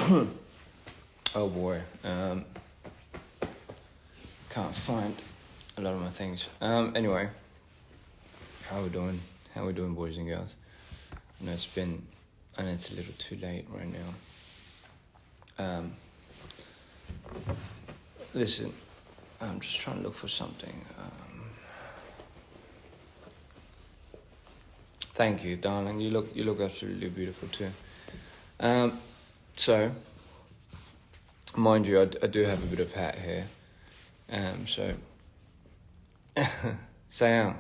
Oh boy. Can't find a lot of my things. Anyway, how we doing? How we doing, boys and girls? I know it's a little too late right now. Listen, I'm just trying to look for something. Thank you, darling. You look absolutely beautiful too. So, mind you, I do have a bit of hat hair. So, Sayang,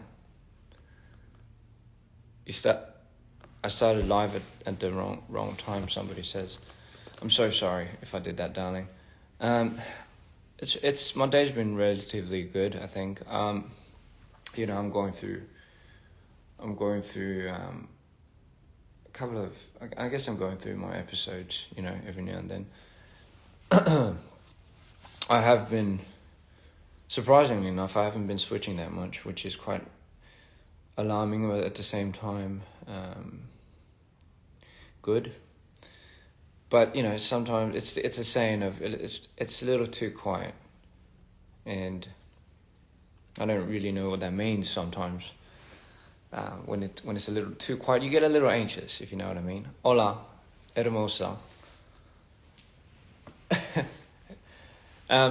I started live at the wrong time. Somebody says, I'm so sorry if I did that, darling. It's my day's been relatively good, I think. I'm going through a couple of, I guess I'm going through my episodes, every now and then. I have been, surprisingly enough, I haven't been switching that much, which is quite alarming, but at the same time, good. But, sometimes it's a saying of, it's a little too quiet. And I don't really know what that means sometimes. When it's a little too quiet, you get a little anxious, if you know what I mean. Hola, hermosa.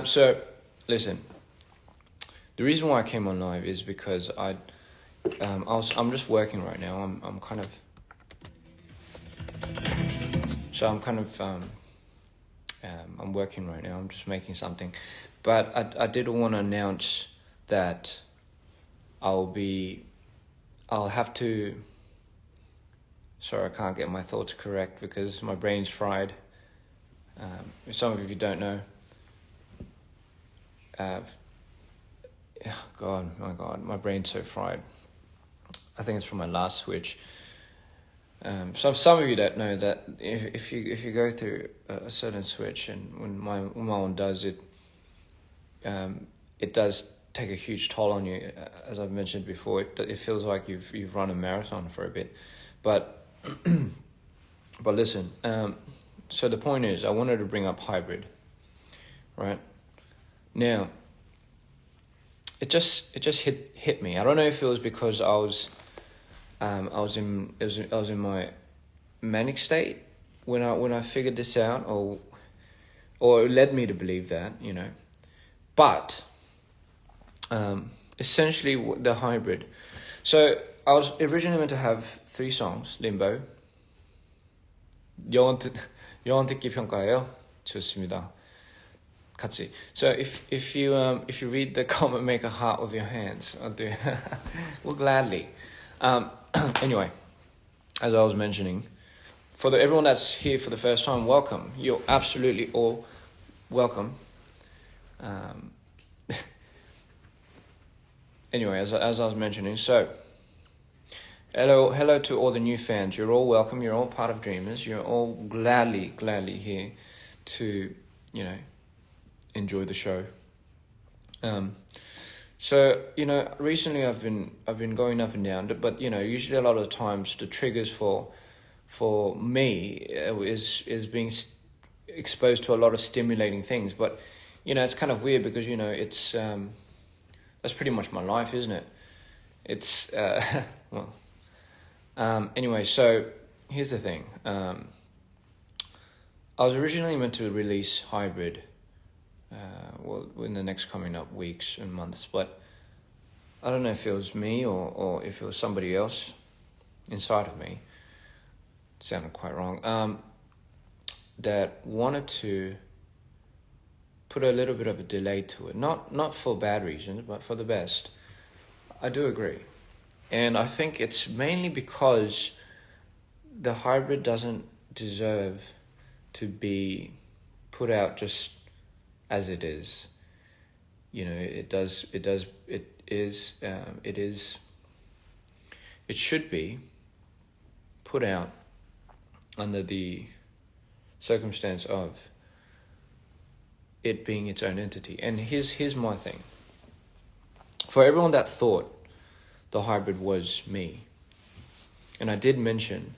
So, listen. The reason why I came on live is because I'm just working right now. I'm working right now. I'm just making something, but I did want to announce that I'll have to. Sorry, I can't get my thoughts correct because my brain's fried. If some of you don't know. My God, my brain's so fried. I think it's from my last switch. So some of you don't know that if you go through a certain switch, and when my one does it, it does take a huge toll on you. As I've mentioned before, it feels like you've run a marathon for a bit, but listen. So the point is, I wanted to bring up hybrid, right? Now, it just hit me. I don't know if it was because I was in my manic state when I figured this out, or it led me to believe that, But essentially the hybrid. So I was originally meant to have 3 songs. Limbo. 영원 듣기 평가예요. 좋습니다. 같이. So if you read the comment, make a heart with your hands. I'll do. Well, gladly. Anyway, as I was mentioning, for everyone that's here for the first time, welcome. You're absolutely all welcome. Anyway, as I was mentioning, so hello to all the new fans. You're all welcome. You're all part of Dreamers. You're all gladly here to enjoy the show. So recently I've been going up and down, but usually a lot of the times the triggers for me is being exposed to a lot of stimulating things. But it's kind of weird because it's that's pretty much my life, isn't it? It's well. Anyway, so here's the thing. I was originally meant to release Hybrid. In the next coming up weeks and months, but I don't know if it was me or if it was somebody else inside of me. It sounded quite wrong. That wanted to put a little bit of a delay to it, not for bad reasons, but for the best. I do agree, and I think it's mainly because the hybrid doesn't deserve to be put out just as it is. It should be put out under the circumstance of it being its own entity. And here's my thing. For everyone that thought the hybrid was me, and I did mention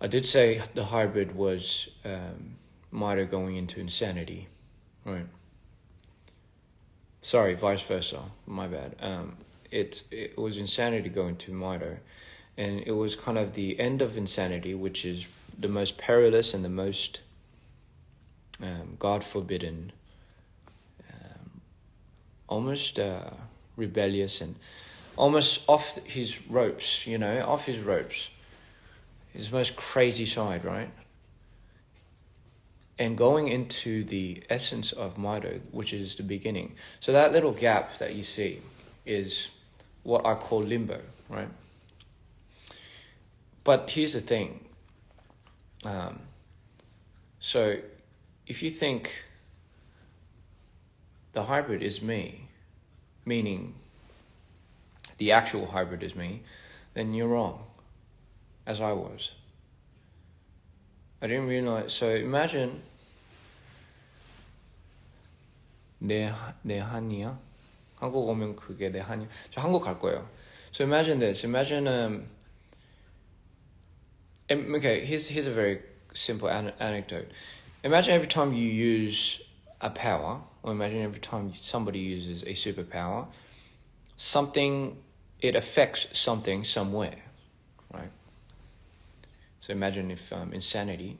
I did say the hybrid was Maida going into insanity, right? Sorry, vice versa. My bad. It was insanity going to Maida, and it was kind of the end of insanity, which is the most perilous and the most God forbidden, almost rebellious and almost off his ropes. Off his ropes. His most crazy side, right? And going into the essence of Maido, which is the beginning. So that little gap that you see is what I call limbo, right? But here's the thing. So if you think the hybrid is me, meaning the actual hybrid is me, then you're wrong, as I was. I didn't realize. So imagine 내 한이야. 한국 오면 그게 내 한이. 저 한국 갈 거예요. So imagine this. Imagine okay, here's a very simple anecdote. Imagine every time you use a power, or imagine every time somebody uses a superpower, it affects something somewhere, right? So imagine if insanity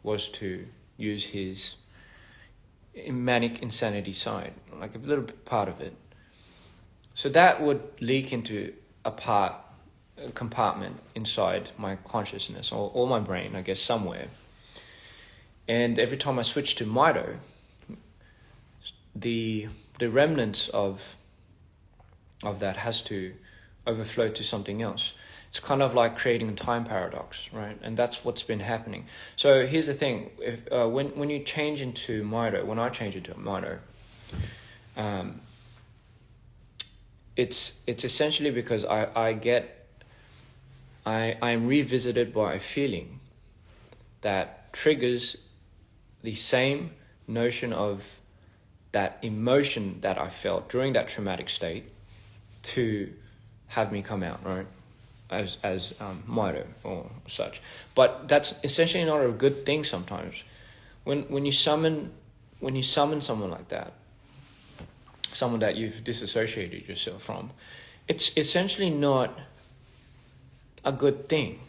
was to use his manic insanity side, like a little part of it. So that would leak into a compartment inside my consciousness or my brain, I guess, somewhere. And every time I switch to Maido, the remnants of that has to overflow to something else. It's kind of like creating a time paradox, right? And that's what's been happening. So here's the thing: if when you change into Maido, when I change into Maido, it's essentially because I'm revisited by a feeling that triggers the same notion of that emotion that I felt during that traumatic state to have me come out, right? As Maido or such. But that's essentially not a good thing sometimes. When you summon someone like that, someone that you've disassociated yourself from, it's essentially not a good thing,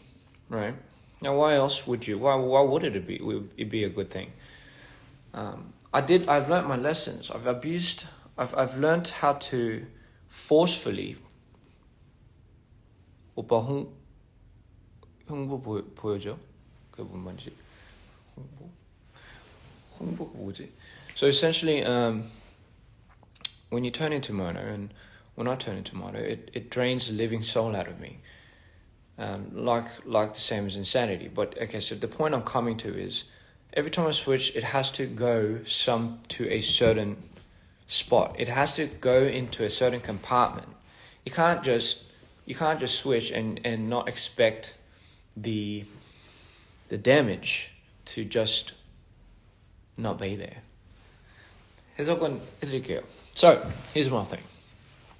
right? Now, why else would you? Why would it be a good thing? I've learned my lessons. I've learned how to forcefully. 오빠 홍보 보여줘? 그게 뭔 말이지? 홍보가 뭐지? So essentially, when you turn into Mono, and when I turn into Mono, it drains the living soul out of me. Like the same as insanity. But okay, so the point I'm coming to is every time I switch, it has to go to a certain spot. It has to go into a certain compartment. You can't just switch and not expect the damage to just not be there. 해석은 해드릴게요. So here's my thing.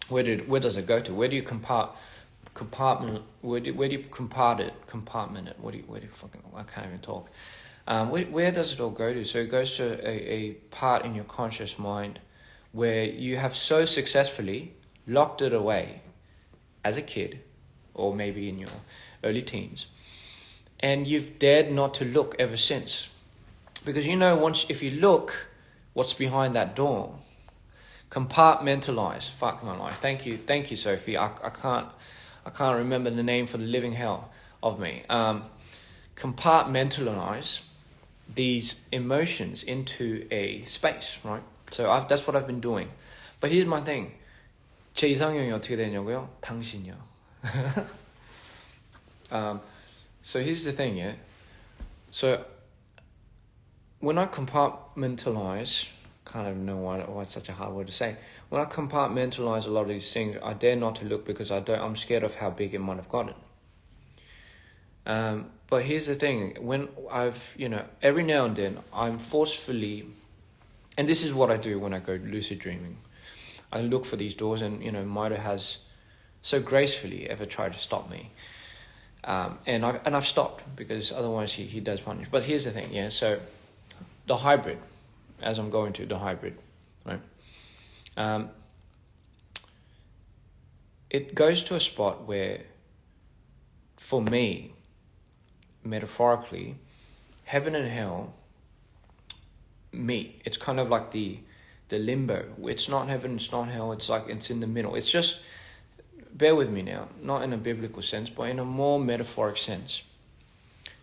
Where does it go to? Where do you compartment? Where do you compartment it? Where do you fucking? I can't even talk. Where does it all go to? So it goes to a part in your conscious mind where you have so successfully locked it away as a kid, or maybe in your early teens, and you've dared not to look ever since. Because if you look, what's behind that door? Compartmentalize. Fuck my life. Thank you, Sophie. I can't remember the name for the living hell of me. Compartmentalize these emotions into a space, right? So that's what I've been doing. But here's my thing. 제 이상형이 어떻게 되냐고요? 당신이요. So here's the thing, yeah? So when I compartmentalize, kind of know why it's such a hard word to say. When I compartmentalize a lot of these things, I dare not to look because I'm scared of how big it might have gotten. But here's the thing, when every now and then I'm forcefully, and this is what I do when I go lucid dreaming. I look for these doors, and Maido has so gracefully ever tried to stop me. And I've stopped because otherwise he does punish. But here's the thing, yeah. So the hybrid, as I'm going to the hybrid, right? It goes to a spot where, for me, metaphorically, heaven and hell meet. It's kind of like the limbo. It's not heaven, it's not hell, it's like it's in the middle. It's just, bear with me now, not in a biblical sense, but in a more metaphoric sense.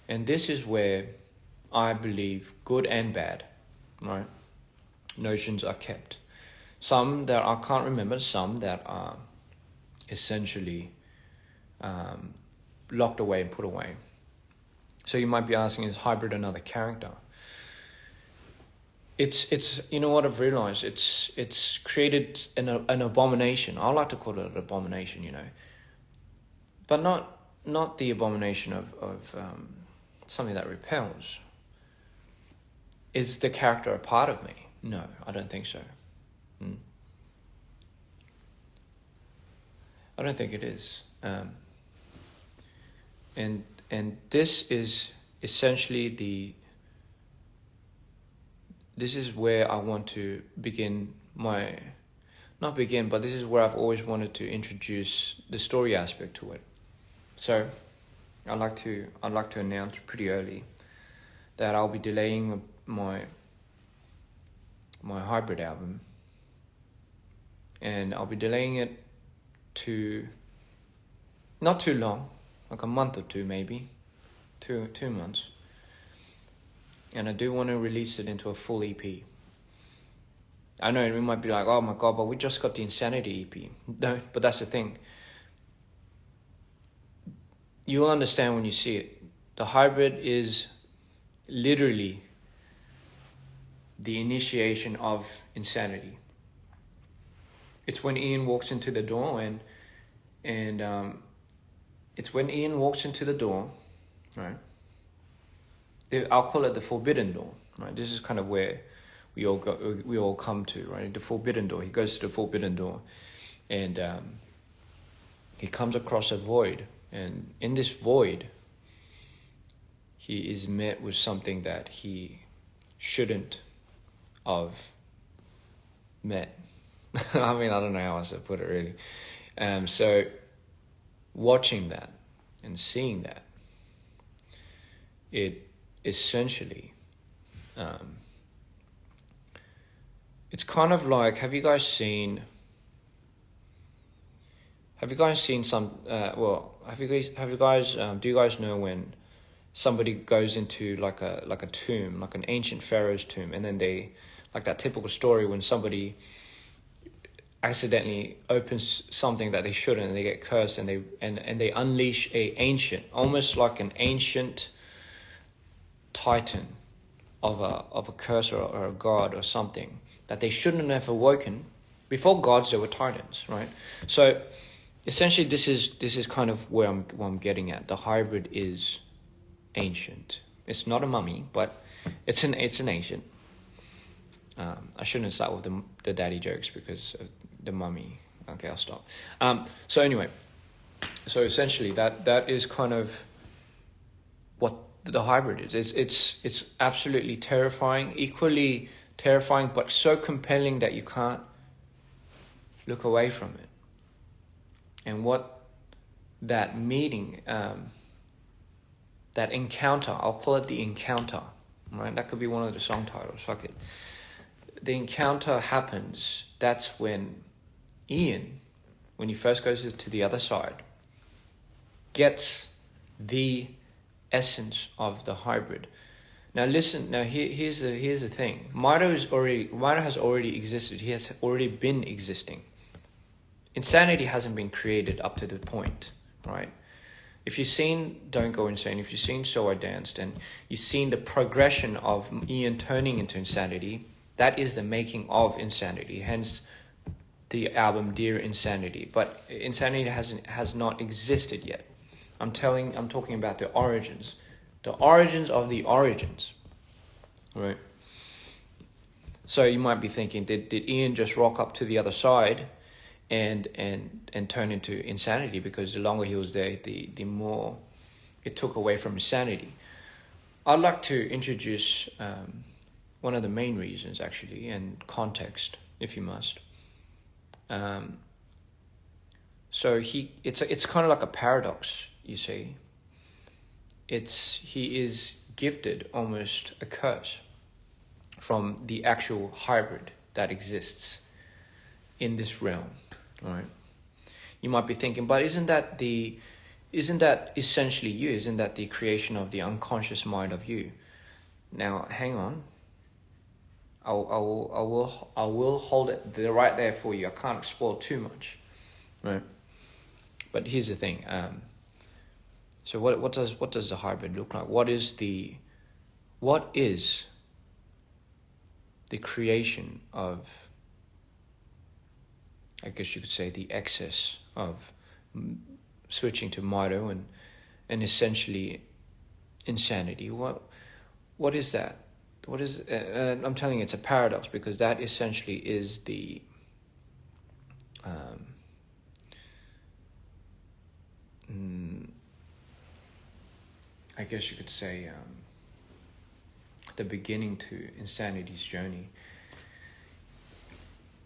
And this is where I believe good and bad, right, notions are kept. Some that I can't remember, some that are essentially locked away and put away. So you might be asking, is hybrid another character? It's you know what I've realized, it's created an abomination. I like to call it an abomination, you know, but not the abomination of something that repels. Is the character a part of me? No, I don't think so. I don't think it is. And this is essentially this is where I want to begin but this is where I've always wanted to introduce the story aspect to it. So I'd like to announce pretty early that I'll be delaying my hybrid album, and I'll be delaying it to not too long, like a month or two, maybe 2 months. And I do want to release it into a full EP. I know we might be like, oh my God, but we just got the Insanity EP. No, but that's the thing. You'll understand when you see it. The hybrid is literally the initiation of Insanity. It's when Ian walks into the door, and it's when Ian walks into the door, right? I'll call it the forbidden door, right? This is kind of where we all come to, right? The forbidden door. He goes to the forbidden door, and he comes across a void, and in this void, he is met with something that he shouldn't have met. I mean, I don't know how else to put it really. So watching that and seeing that, it essentially, it's kind of like, have you guys seen some, do you guys know when somebody goes into like a tomb, like an ancient pharaoh's tomb, and then they, like that typical story when somebody accidentally opens something that they shouldn't, and they get cursed, and they unleash almost like an ancient titan of a curse or a god or something that they shouldn't have awoken. Before gods, there were titans, right? So essentially, this is kind of where I'm getting at. The hybrid is ancient. It's not a mummy, but it's an ancient. I shouldn't start with the daddy jokes because of the mummy. Okay, I'll stop. So anyway, so essentially that is kind of what the hybrid is. It's absolutely terrifying, equally terrifying, but so compelling that you can't look away from it. And what that meeting, that encounter, I'll call it the encounter, right? That could be one of the song titles, fuck it. The encounter happens, that's when Ian, when he first goes to the other side, gets the essence of the hybrid. Now listen, here's the thing. Mido has already existed. He has already been existing. Insanity hasn't been created up to the point, right? If you've seen Don't Go Insane, if you've seen So I Danced, and you've seen the progression of Ian turning into Insanity, that is the making of Insanity, hence the album Dear Insanity. But Insanity has not existed yet. I'm talking about the origins of the origins, right? So you might be thinking, did Ian just rock up to the other side and turn into Insanity? Because the longer he was there, the more it took away from his sanity. I'd like to introduce one of the main reasons, actually, and context, if you must. So it's kind of like a paradox, you see. He is gifted almost a curse from the actual hybrid that exists in this realm, right? You might be thinking, but isn't that essentially you? Isn't that the creation of the unconscious mind of you? Now, hang on. I will hold it right there for you. I can't spoil too much, right? But here's the thing. So what does the hybrid look like? What is the creation of, I guess you could say, the excess of switching to Mito and essentially insanity? What is that? What is? I'm telling you, it's a paradox, because that essentially is the I guess you could say the beginning to insanity's journey.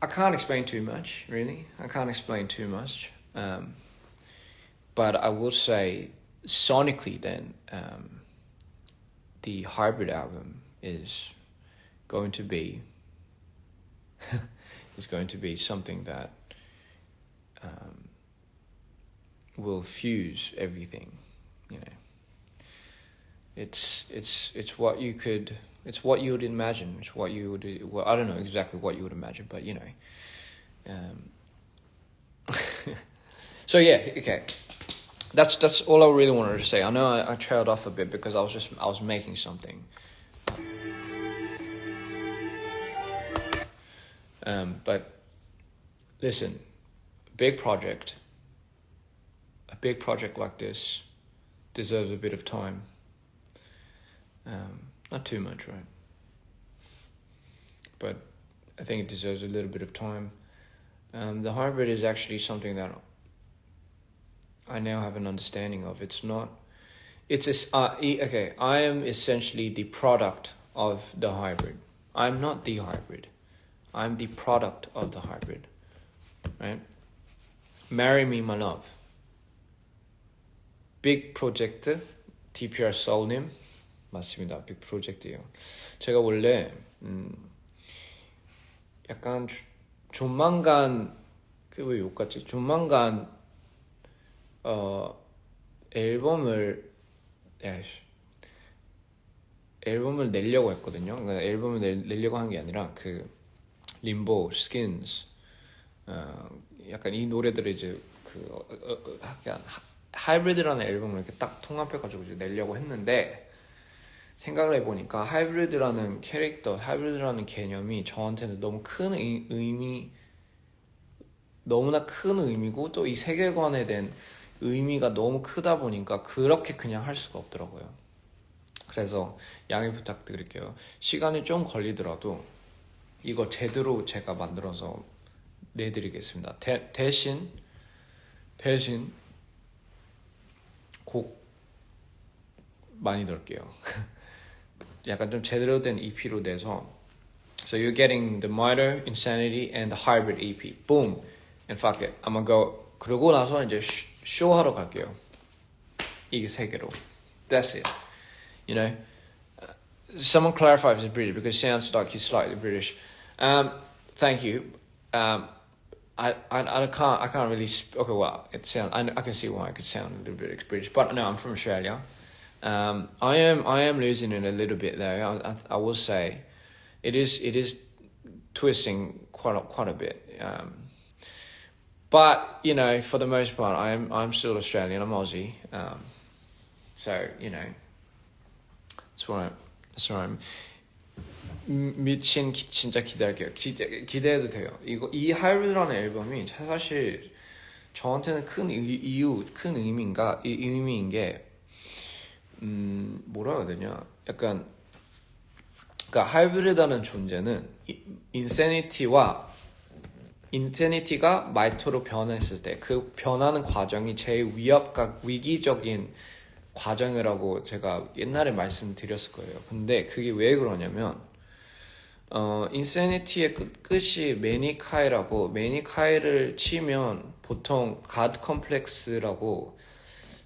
I can't explain too much, really. I can't explain too much. But I will say, sonically then, the hybrid album is going to be something that will fuse everything, you know. It's what you would imagine. It's what you would. Well, I don't know exactly what you would imagine, but you know. So yeah, okay. That's all I really wanted to say. I know I trailed off a bit because I was making something. But listen, a big project like this deserves a bit of time. Not too much, right? But I think it deserves a little bit of time. The hybrid is actually something that I now have an understanding of. I am essentially the product of the hybrid. I'm not the hybrid. I'm the product of the hybrid, right? Marry me, my love. Big project, DPR Soul님. 맞습니다. 빅 프로젝트예요. 제가 원래 약간 조만간 왜 욕 같지? 조만간 앨범을 내려고 했거든요. 그러니까 앨범을 내려고 한 게 아니라 그 림보, 스킨스, 약간 이 노래들을 이제 약간 하이브리드라는 앨범을 이렇게 딱 통합해가지고 이제 내려고 했는데. 생각을 해보니까 하이브리드라는 캐릭터, 하이브리드라는 개념이 저한테는 너무 큰 너무나 큰 의미고 또 이 세계관에 대한 의미가 너무 크다 보니까 그렇게 그냥 할 수가 없더라고요. 그래서 양해 부탁드릴게요. 시간이 좀 걸리더라도 이거 제대로 제가 만들어서 내드리겠습니다. 대신 곡 많이 넣을게요. 약간 좀 제대로 된 EP로 내서 So you're getting the Mito, Insanity, and the Hybrid EP. Boom! And fuck it. I'm gonna go. 그러고 나서 이제 쇼하러 갈게요. 이게 세 개로. That's it. You know? Someone clarify if he's British because it sounds like he's slightly British. Thank you. I can't really. Okay, well, it sounds. I can see why it could sound a little bit British, but no, I'm from Australia. I am losing it a little bit though. I will say, it is twisting quite a bit. But you know, for the most part, I'm still Australian. I'm Aussie. So you know, it's alright. It's alright. 미친 진짜 기대할게요. 기대해도 돼요. 이 하이브리드라는 앨범이 사실 저한테는 큰 의미인 게 뭐라 해야 되냐? 약간 그러니까 하이브리드라는 존재는 인세니티가 마이토로 변했을 때 그 변하는 과정이 제일 위기적인 과정이라고 제가 옛날에 말씀드렸을 거예요. 근데 그게 왜 그러냐면 인세니티의 끝이 매니카이라고, 매니카이를 치면 보통 갓 컴플렉스라고,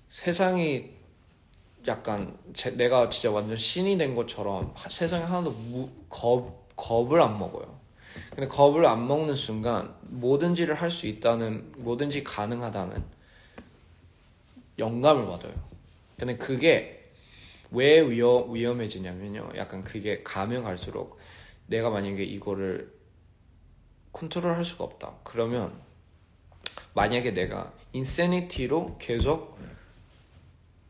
세상이 약간 내가 진짜 완전 신이 된 것처럼 세상에 하나도 겁을 안 먹어요. 근데 겁을 안 먹는 순간 뭐든지를 할 수 있다는, 뭐든지 가능하다는 영감을 받아요. 근데 그게 왜 위험해지냐면요, 약간 그게 가면 갈수록 내가 만약에 이거를 컨트롤할 수가 없다 그러면, 만약에 내가 인세니티로 계속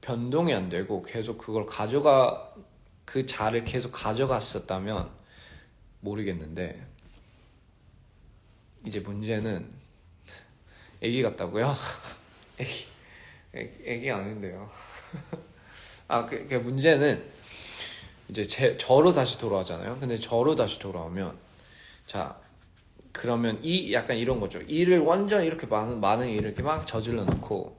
변동이 안 되고 계속 그걸 그 자를 계속 가져갔었다면 모르겠는데, 이제 문제는 애기 같다고요? 애기 아닌데요. 그 문제는 이제 저로 다시 돌아오잖아요. 근데 저로 다시 돌아오면, 자, 그러면 약간 이런 거죠. 일을 완전 이렇게 많은 일을 이렇게 막 저질러 놓고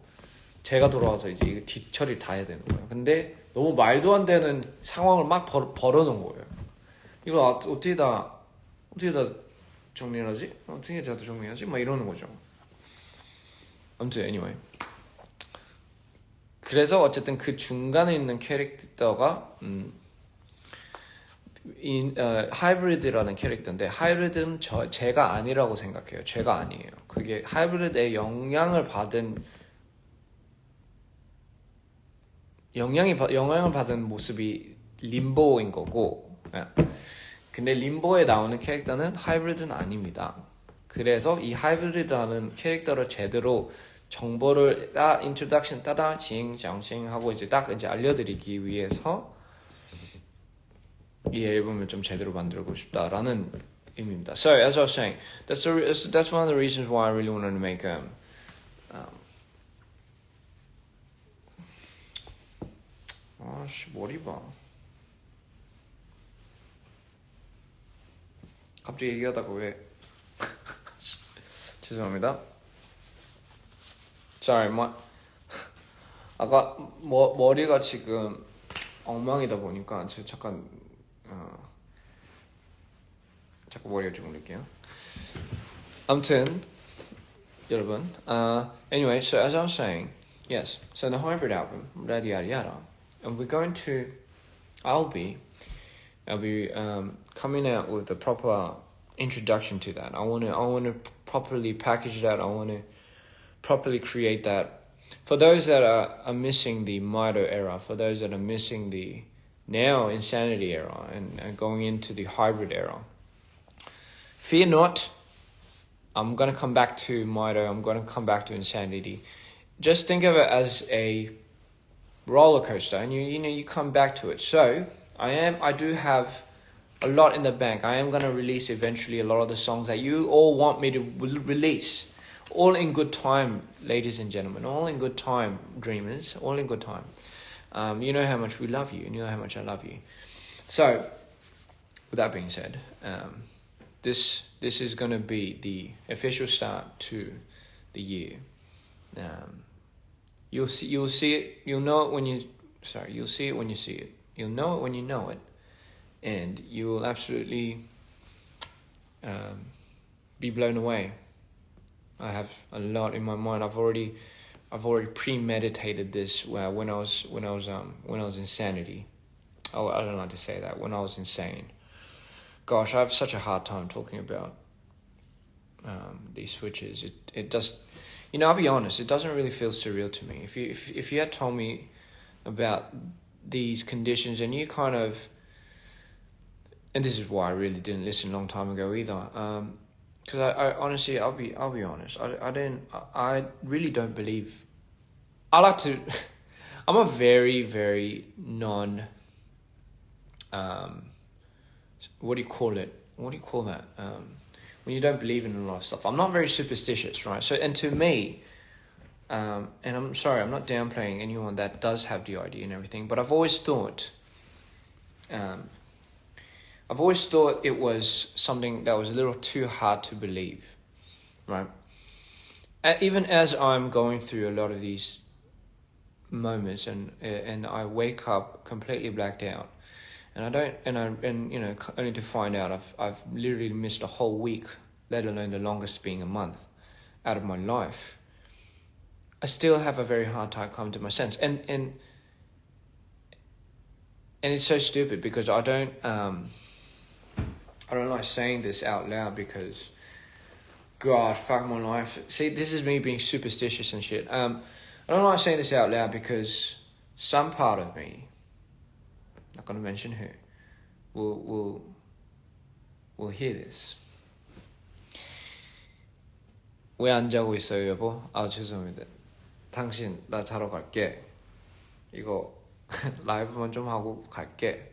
제가 돌아와서 이제 이거 뒷처리를 다 해야 되는 거예요. 근데 너무 말도 안 되는 상황을 막 벌어놓은 거예요. 이걸 어떻게 다 정리하지? 어떻게 다 정리하지? 막 이러는 거죠. 아무튼 anyway, 그래서 어쨌든 그 중간에 있는 캐릭터가 하이브리드라는 캐릭터인데, 하이브리드는 제가 아니라고 생각해요. 제가 아니에요. 그게 하이브리드의 영향을 받은 모습이 림보인 거고, 근데 림보에 나오는 캐릭터는 하이브리드는 아닙니다. 그래서 이 하이브리드라는 캐릭터를 제대로 정보를 인트로덕션 징 하고 이제 딱 이제 알려드리기 위해서 이 앨범을 좀 제대로 만들고 싶다라는 의미입니다. So as I was saying, that's one of the reasons why I really wanted to make 머리 봐. 갑자기 얘기하다가 왜 죄송합니다. Sorry, 아까 머리가 지금 엉망이다 보니까 제가 잠깐 머리가 좀 올릴게요. 아무튼 여러분, anyway, so as I was saying, yes, so the hybrid album, yada yada yada, and I'll be coming out with a proper introduction to that. I want to properly package that. I want to properly create that for those that are missing the Mito era, for those that are missing the now Insanity era and going into the hybrid era. Fear not, I'm going to come back to Mito, I'm going to come back to Insanity. Just think of it as a roller coaster, and you come back to it. So I do have a lot in the bank. I am going to release eventually a lot of the songs that you all want me to release. All in good time, ladies and gentlemen. All in good time, dreamers. All in good time. You know how much we love you, and you know how much I love you. So, with that being said, this is going to be the official start to the year. You'll see it. You'll know it when you see it when you see it. You'll know it when you know it, and you will absolutely be blown away. I have a lot in my mind. I've already premeditated this when I was insanity. Oh, I don't like to say that. When I was insane. Gosh, I have such a hard time talking about these switches. It does, I'll be honest. It doesn't really feel surreal to me. If you had told me about these conditions, and you kind of, and this is why I really didn't listen a long time ago either. Because I honestly, I'll be honest. I really don't believe. I'm a very, very what do you call it? What do you call that? When you don't believe in a lot of stuff. I'm not very superstitious, right? So, and to me, and I'm sorry, I'm not downplaying anyone that does have the idea and everything, but I've always thought it was something that was a little too hard to believe, right? And even as I'm going through a lot of these moments, and I wake up completely blacked out, and you know, only to find out I've literally missed a whole week, let alone the longest being a month, out of my life. I still have a very hard time coming to my sense, and it's so stupid because I don't like saying this out loud because, God, fuck my life. See, this is me being superstitious and shit. I don't like saying this out loud because some part of me, not gonna mention who, will hear this. 왜 안 자고 있어요, 여보? 아, 죄송합니다. 당신, 나 자러 갈게. 이거 라이브만 좀 하고 갈게.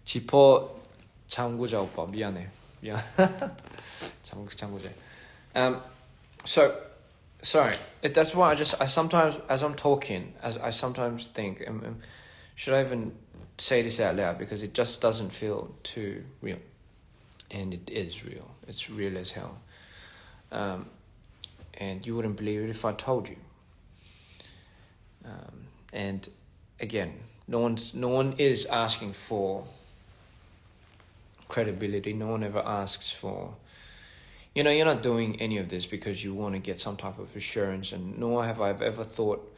지퍼 잠그자, 오빠. 미안. 잠그자. So, sorry. That's why I sometimes, as I'm talking, I sometimes think, should I even say this out loud? Because it just doesn't feel too real. And it is real. It's real as hell. And you wouldn't believe it if I told you. And again, no one is asking for credibility. No one ever asks for, you know, you're not doing any of this because you want to get some type of assurance, and nor have I ever thought,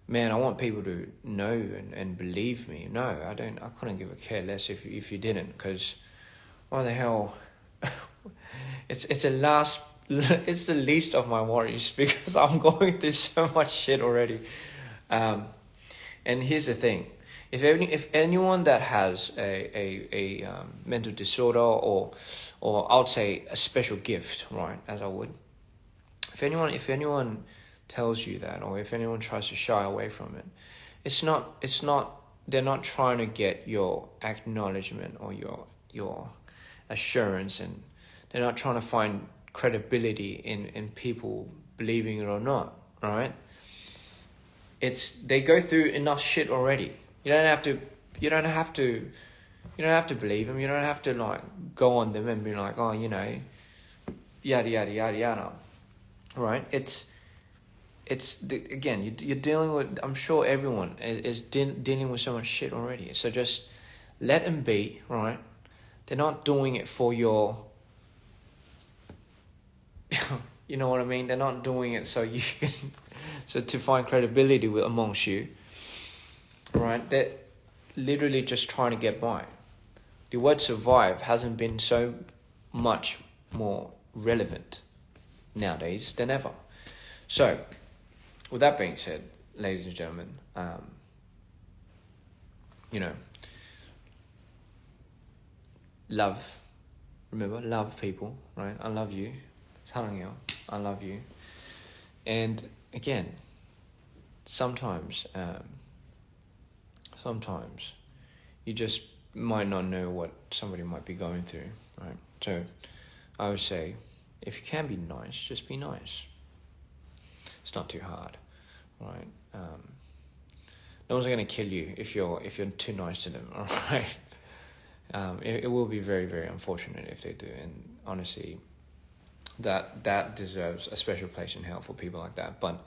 man, I want people to know and believe me. No, I couldn't give a care less if you didn't, because why the hell? It's the least of my worries because I'm going through so much shit already. And here's the thing: if anyone that has a mental disorder or I'd say a special gift, right, as I would, if anyone tells you that, or if anyone tries to shy away from it, it's not they're not trying to get your acknowledgement or your assurance, and they're not trying to find credibility in people believing it or not, right? They go through enough shit already. You don't have to believe them. You don't have to like go on them and be like, oh, you know, yada yada yada yada, right? Again, you're dealing with. I'm sure everyone is dealing with so much shit already. So just let them be, right? They're not doing it for your. You know what I mean? They're not doing it so you can, so to find credibility amongst you, right? They're literally just trying to get by. The word survive hasn't been so much more relevant nowadays than ever. So, with that being said, ladies and gentlemen, you know, love. Remember, love people, right? I love you. 사랑해요. I love you. And again, sometimes you just might not know what somebody might be going through, right? So I would say, if you can be nice, just be nice. It's not too hard, right? No one's going to kill you if you're too nice to them, all right? It will be very, very unfortunate if they do, and honestly, that deserves a special place in hell for people like that. But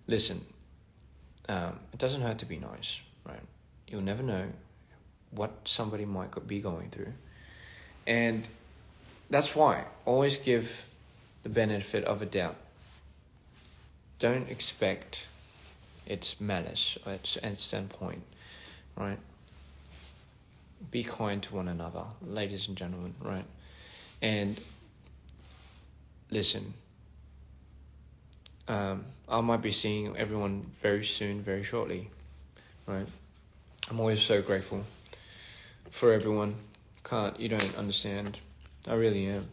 listen, it doesn't hurt to be nice, right? You'll never know what somebody might be going through, and that's why always give the benefit of a doubt. Don't expect its malice or its standpoint, right? Be kind to one another, ladies and gentlemen, right? And listen, I might be seeing everyone very soon, very shortly, right? I'm always so grateful for everyone. You don't understand. I really am.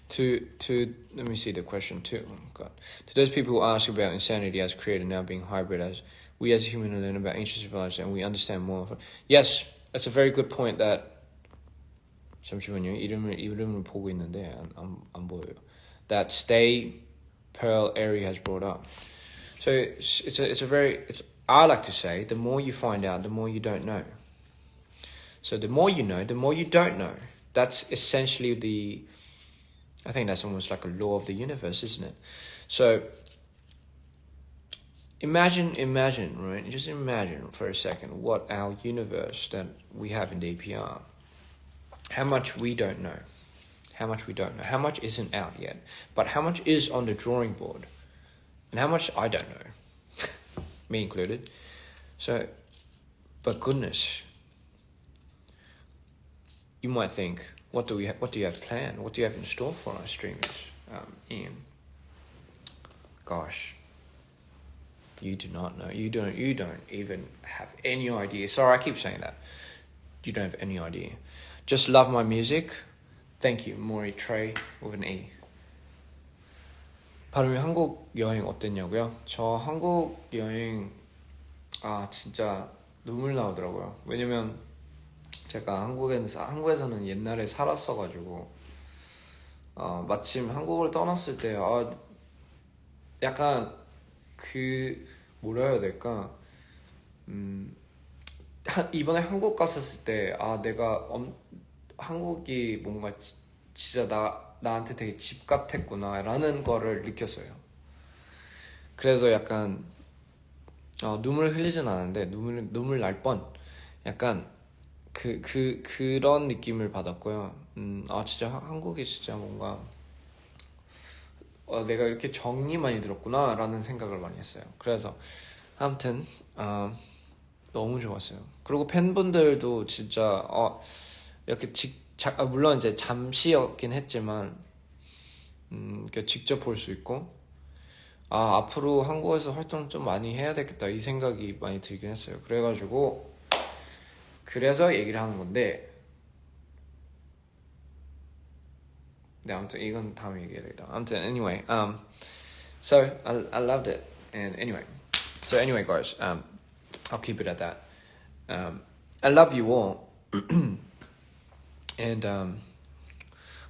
To let me see the question too. Oh God. To those people who ask about insanity as created now being hybrid, as we as humans learn about ancient civilizations and we understand more. Yes, that's a very good point. That 잠시만요. 이름을 보고 있는데 안 보여요. That Stay Pearl Airy has brought up. So I like to say, the more you find out, the more you don't know. So the more you know, the more you don't know. That's essentially I think that's almost like a law of the universe, isn't it? So imagine, right? Just imagine for a second what our universe that we have in DPR, how much we don't know, how much isn't out yet, but how much is on the drawing board, and how much I don't know, me included. So, but goodness, you might think, what do you have planned? What do you have in store for our streamers, Ian? Gosh, you do not know. You don't even have any idea. Sorry, I keep saying that. You don't have any idea. Just love my music. Thank you, Maury Trey with an E. 발음이 한국 여행 어땠냐고요? 저 한국 여행 진짜 눈물 나오더라고요. 왜냐면 제가 한국에서는 옛날에 살았어가지고 마침 한국을 떠났을 때 약간 뭐라 해야 될까? 이번에 한국 갔었을 때 내가 한국이 뭔가 진짜 나한테 되게 집 같았구나 라는 거를 느꼈어요. 그래서 약간 눈물 흘리진 않았는데 눈물 날 뻔. 약간 그런 느낌을 받았고요. 진짜 한국이 진짜 뭔가 내가 이렇게 정이 많이 들었구나 라는 생각을 많이 했어요. 그래서 아무튼 너무 좋았어요. 그리고 팬분들도 진짜 이렇게 물론 이제 잠시였긴 했지만 이렇게 직접 볼 수 있고 앞으로 한국에서 활동 좀 많이 해야 되겠다 이 생각이 많이 들긴 했어요. 그래서 얘기를 하는 건데 네, 아무튼 이건 다음에 얘기해야 되겠다. 아무튼 anyway, so I loved it, and anyway, guys, I'll keep it at that. I love you all, and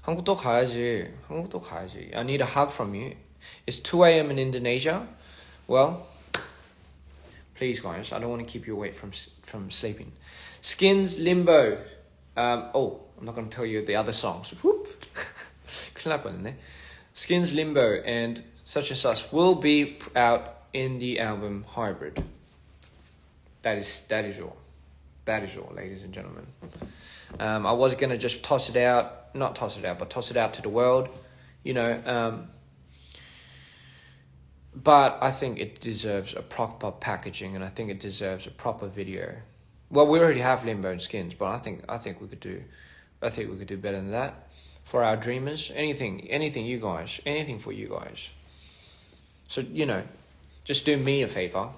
한국도 가야지. I need a hug from you. It's 2 a.m. in Indonesia. Well, please, guys, I don't want to keep you awake from sleeping. Skins, Limbo. I'm not going to tell you the other songs. Whoop. 큰일 날 뻔했네. Skins, Limbo, and Such and Such will be out in the album Hybrid. That is all. That is all, ladies and gentlemen. I was going to just toss it out to the world, but I think it deserves a proper packaging, and I think it deserves a proper video. Well, we already have Limbo and Skins, but I think we could do better than that. For our dreamers, anything you guys, anything for you guys. So, just do me a favor.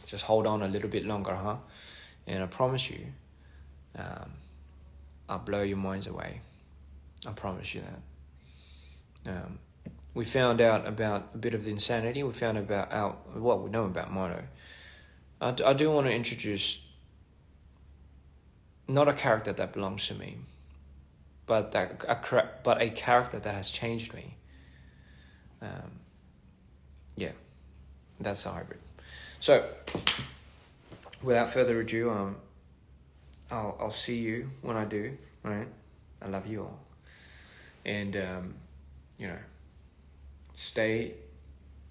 Just hold on a little bit longer, huh? And I promise you, I'll blow your minds away. I promise you that. We found out about a bit of the insanity. We found out what we know about Mono. I do want to introduce not a character that belongs to me, but a character that has changed me. Yeah, that's the Hybrid. So, without further ado, I'll see you when I do. Right? I love you all, and stay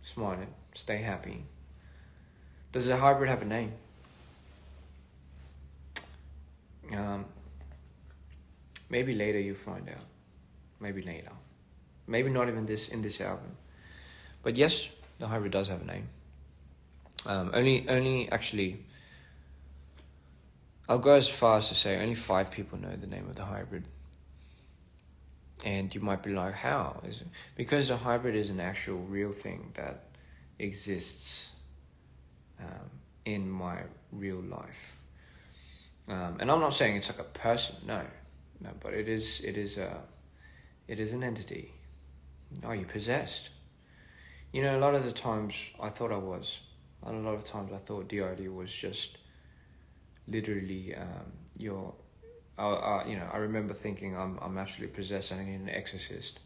smiling, stay happy. Does the Hybrid have a name? Maybe later you'll find out. Maybe later. Maybe not even in this album. But yes, the Hybrid does have a name. Only actually, I'll go as far as to say only 5 people know the name of the Hybrid. And you might be like, how? Is it? Because the Hybrid is an actual real thing that exists in my real life. And I'm not saying it's like a person, no, but it is an entity. Are you possessed? A lot of the times I thought I was. A lot of times I thought DRD was just literally I remember thinking I'm absolutely possessed and I need an exorcist.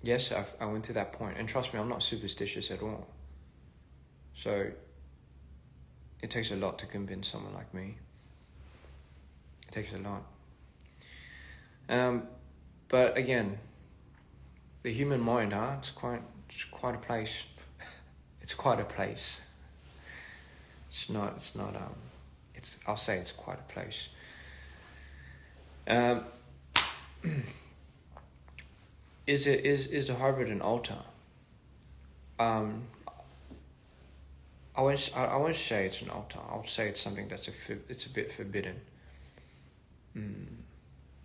Yes, I went to that point, and trust me, I'm not superstitious at all. So it takes a lot to convince someone like me. It takes a lot. but again, the human mind, it's quite a place. It's quite a place. I'll say it's quite a place. Is the hybrid an altar? I won't say it's an altar. I'll say it's something that's it's a bit forbidden.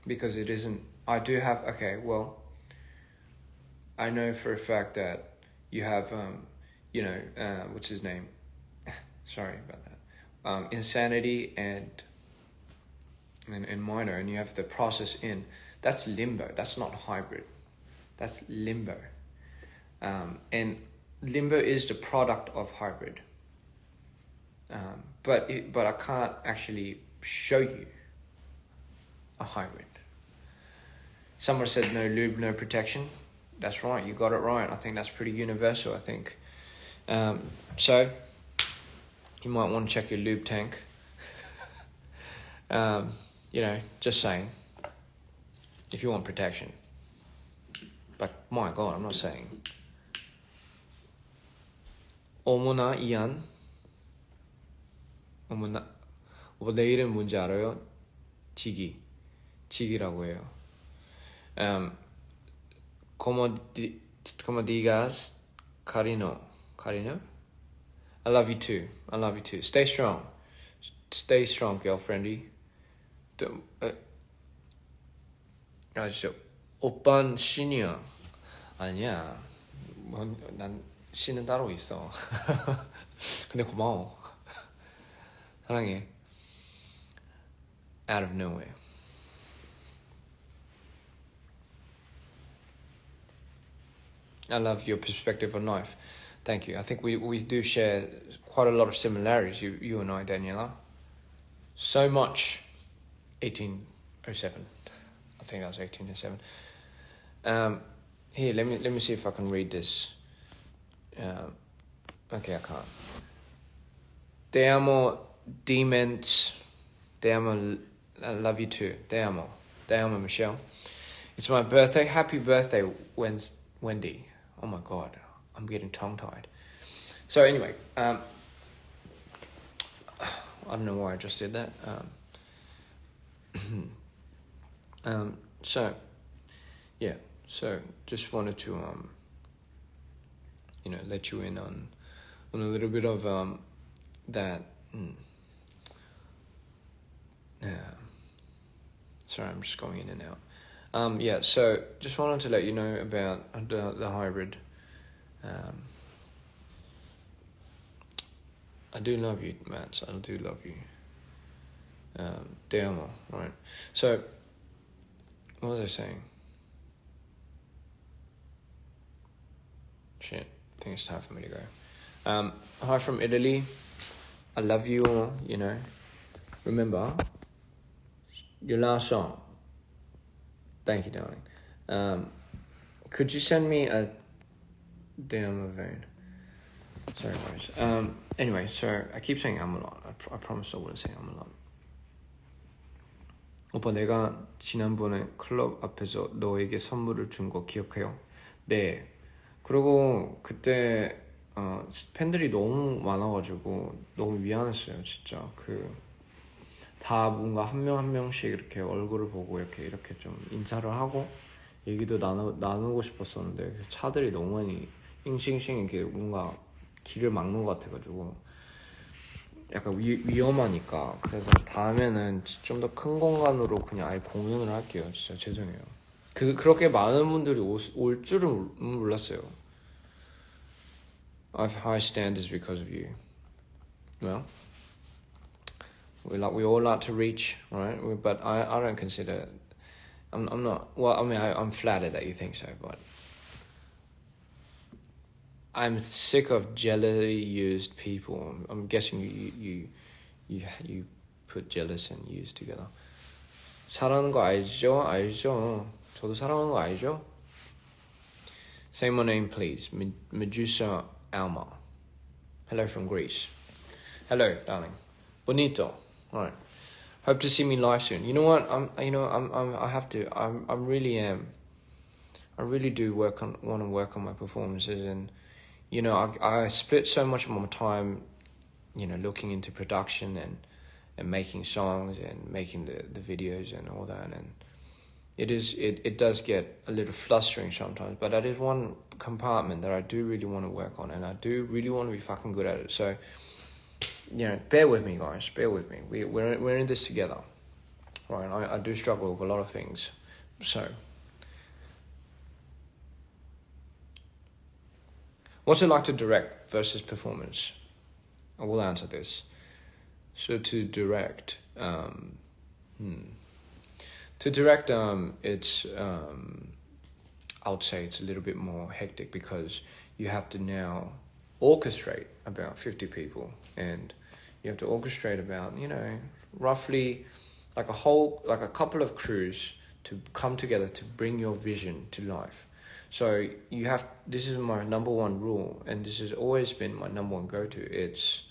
Because it isn't. I do have. Okay, well, I know for a fact that you have, what's his name? Sorry about that. Insanity and minor, and you have the process in. That's limbo. That's not hybrid. That's limbo. And limbo is the product of hybrid. But I can't actually show you a hybrid. Someone said no lube, no protection. That's right. You got it right. I think that's pretty universal. I think. So you might want to check your lube tank. Just saying. If you want protection. But my God, I'm not saying. 어머나 이안. 어머나. 내 이름 뭔지 알아요? 지기라고 해요. Como digas, cariño. I love you too. Stay strong, girlfriendy. 오빤 신이야. 아니야. 난 신은 따로 있어. 근데 고마워. 사랑해. Out of nowhere. I love your perspective on life. Thank you. I think we do share quite a lot of similarities, you and I, Daniela. So much. 1807. I think that was 1807. Here, let me see if I can read this. Okay, I can't. Te amo, demons. Te amo, I love you too. Te amo, Michelle. It's my birthday. Happy birthday, Wendy. Oh my God, I'm getting tongue-tied. So anyway, I don't know why I just did that. So just wanted to let you in on a little bit of that. Sorry, I'm just going in and out. So just wanted to let you know about the hybrid. I do love you, Matt. I do love you. Te amo, right? So, what was I saying? Shit, I think it's time for me to go. Hi from Italy. I love you all, Remember, your last song. Thank you, darling. Could you send me a damn vein? Sorry, guys. Anyway, so I keep saying I'm a lot. I promise I wouldn't say I'm a lot. 오빠, 내가 지난번에 클럽 앞에서 너에게 선물을 준 거 기억해요? 네. 그리고 그때 팬들이 너무 많아가지고 너무 미안했어요, 진짜. 다 뭔가 한 명 한 명씩 이렇게 얼굴을 보고 이렇게 좀 인사를 하고 얘기도 나누고 싶었었는데 차들이 너무 많이 잉싱싱 이렇게 뭔가 길을 막는 것 같아가지고 약간 위험하니까. 그래서 다음에는 좀 더 큰 공간으로 그냥 아예 공연을 할게요. 진짜 죄송해요. 그렇게 많은 분들이 올 줄은 몰랐어요. I have high standards because of you. Well, we all like to reach, right? But I don't consider. I'm not. Well, I mean, I'm flattered that you think so, but I'm sick of jealousy used people. I'm guessing you put jealous and used together. 사랑하는 거 알죠? 저도 사랑하는 거 알죠? Say my name, please. Medusa Alma. Hello from Greece. Hello, darling. Bonito. All right. Hope to see me live soon. You know what? I really do want to work on my performances, and I split so much of my time, looking into production and making songs and making the videos and all that, and it does get a little flustering sometimes, but that is one compartment that I do really want to work on, and I do really want to be fucking good at it. So, bear with me, guys. Bear with me. We're in this together, right? I do struggle with a lot of things, so. What's it like to direct versus performance? I will answer this. So to direct, it's I would say it's a little bit more hectic because you have to now orchestrate about 50 people, and you have to orchestrate about roughly like a couple of crews to come together to bring your vision to life. So this is my number one rule, and this has always been my number one go-to. It's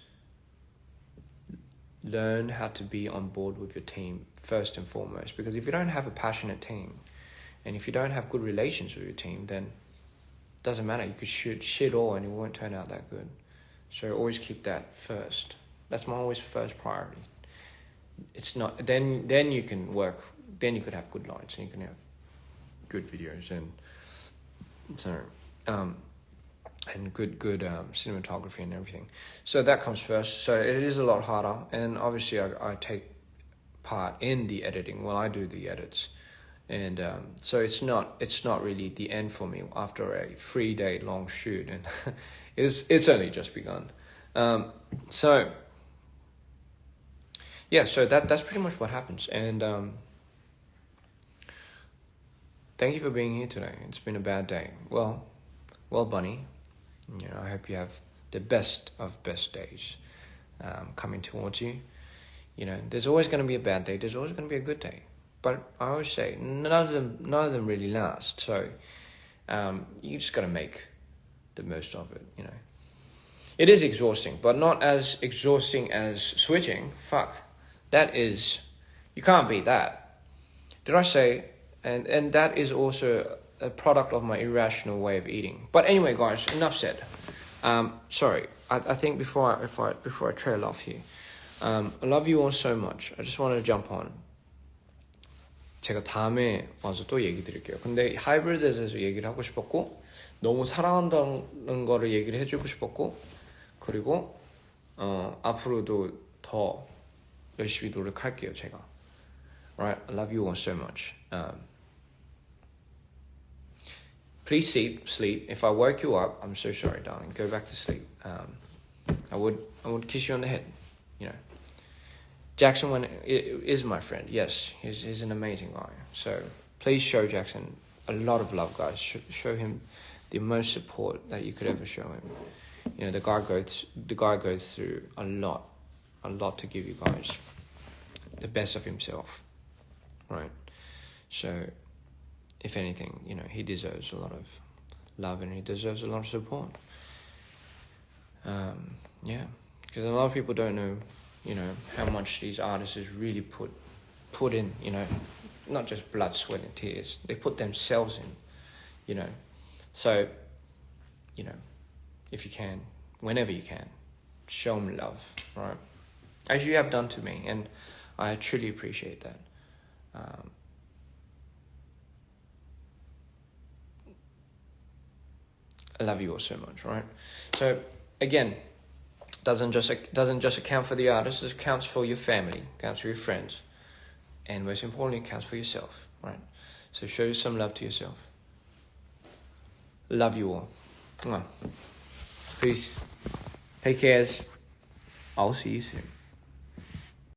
learn how to be on board with your team first and foremost, because if you don't have a passionate team, and if you don't have good relations with your team, then it doesn't matter. You could shoot shit all and it won't turn out that good. So always keep that first. That's my always first priority. It's not, then you can work, then you could have good lights and you can have good videos and and good cinematography and everything. So that comes first. So it is a lot harder, and obviously I take part in the editing. Well, I do the edits, and so it's not really the end for me after a 3-day long shoot, and it's only just begun. So that's pretty much what happens, and thank you for being here today. It's been a bad day. Well, Bunny, I hope you have the best of best days coming towards you. There's always going to be a bad day. There's always going to be a good day. But I always say none of them really last. So you just got to make the most of it. It is exhausting, but not as exhausting as switching. Fuck, you can't beat that. Did I say? And that is also a product of my irrational way of eating. But anyway, guys, enough said. Sorry, I think before I trail off here, I love you all so much. I just want to jump on. 제가 다음에 와서 또 얘기 드릴게요. 근데 하이브리드에 대해서 얘기를 하고 싶었고, 너무 사랑한다는 거를 얘기를 해주고 싶었고, 그리고 앞으로도 더 열심히 노력할게요, 제가. Right, I love you all so much. Please sleep. If I woke you up, I'm so sorry, darling. Go back to sleep. I would kiss you on the head. Jackson is my friend. Yes, he's an amazing guy. So please show Jackson a lot of love, guys. Show him the most support that you could ever show him. The guy goes through a lot to give you guys the best of himself, right? So, if anything, he deserves a lot of love and he deserves a lot of support. Because a lot of people don't know, how much these artists really put in, not just blood, sweat, and tears. They put themselves in, So, if you can, whenever you can, show them love, right? As you have done to me, and I truly appreciate that. I love you all so much, right? So again, doesn't just account for the artist. It counts for your family, counts for your friends, and most importantly, it counts for yourself, right? So show some love to yourself. Love you all. Peace. Take care. I'll see you soon.